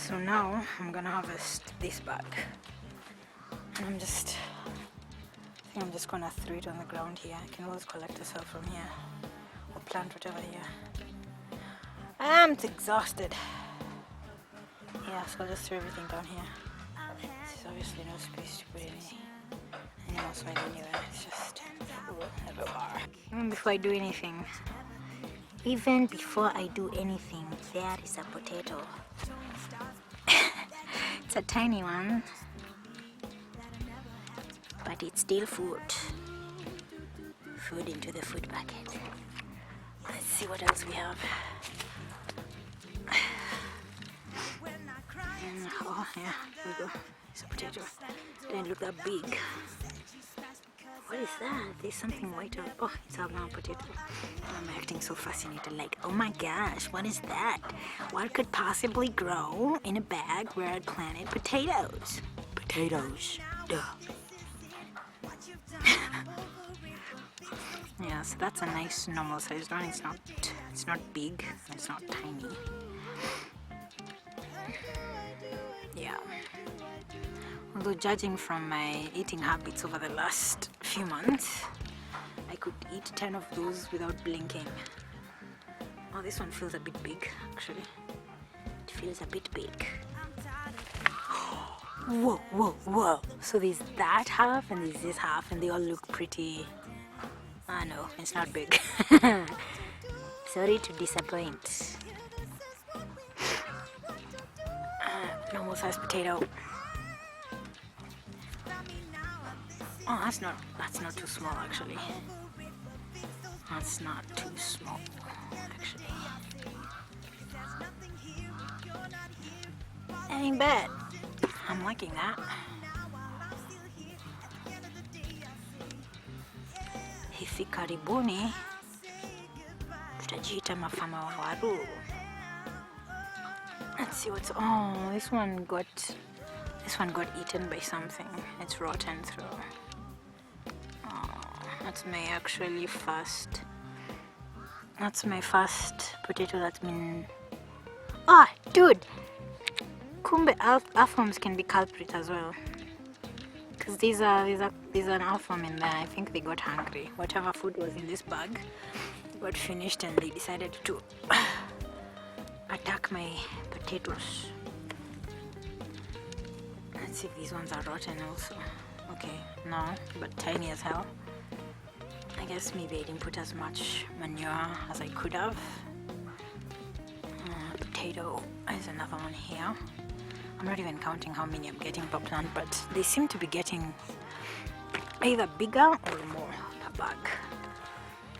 So now I'm gonna harvest this bag, and I think I'm just gonna throw it on the ground here. I can always collect yourself from here or plant whatever here. I'm exhausted. Yeah, so I'll just throw everything down here. There's obviously no space to put any more soil anywhere. It's just full everywhere. Even before I do anything, there is a potato. It's a tiny one, but it's still food. Food into the food bucket. Let's see what else we have. And, oh yeah, here we go. It's a potato. Didn't look that big. What is that? There's something white up. Oh, it's a brown potato. I'm acting so fascinated, like, oh my gosh, what is that? What could possibly grow in a bag where I'd planted potatoes? Potatoes. Duh. Yeah, so that's a nice normal sized one. It's not big, it's not tiny. Yeah. Although judging from my eating habits over the last few months, I could eat 10 of those without blinking. Oh, this one feels a bit big, actually. It feels a bit big. Whoa, whoa, whoa. So there's that half and there's this half, and they all look pretty... Ah, no, it's not big. Sorry to disappoint. Normal sized potato. Oh, that's not too small, actually. That's not too small, actually. Ain't bad. I'm liking that. Hivi karibuni tutajiita mafama wa waru. Let's see what's... Oh, this one got eaten by something. It's rotten through. That's my first potato that's been... Ah, dude! Kumbe earthworms can be culprit as well. Because there's an earthworm in there. I think they got hungry. Whatever food was in this bag got finished and they decided to attack my potatoes. Let's see if these ones are rotten also. Okay, no, but tiny as hell. I guess maybe I didn't put as much manure as I could have. Potato. There's another one here. I'm not even counting how many I'm getting per plant, but they seem to be getting either bigger or more per bag.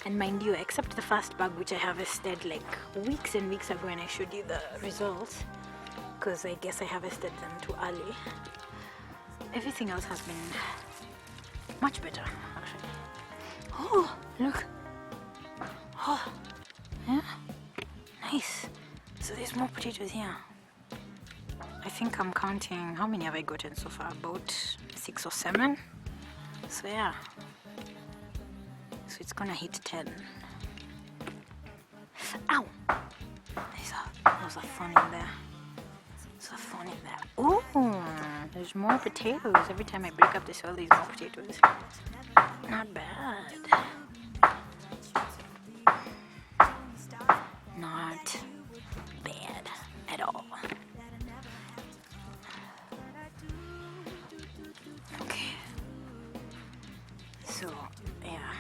And mind you, except the first bag, which I harvested like weeks and weeks ago, and I showed you the results, because I guess I harvested them too early. Everything else has been much better, actually. Oh, look. Oh, yeah. Nice. So there's more potatoes here. I think I'm counting, how many have I gotten so far? About 6 or 7. So yeah. So it's gonna hit 10. Ow! There's a thorn in there. There's a thorn in there. Oh, there's more potatoes. Every time I break up the soil, there's more potatoes. Not bad. Not bad at all. Okay. So, yeah,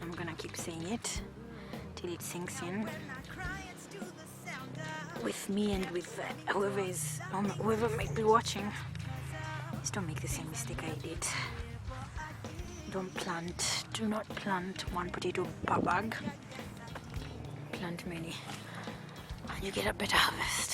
I'm gonna keep saying it till it sinks in with me and with whoever might be watching. Just don't make the same mistake I did. Do not plant one potato per bag. Plant many, and you get a better harvest.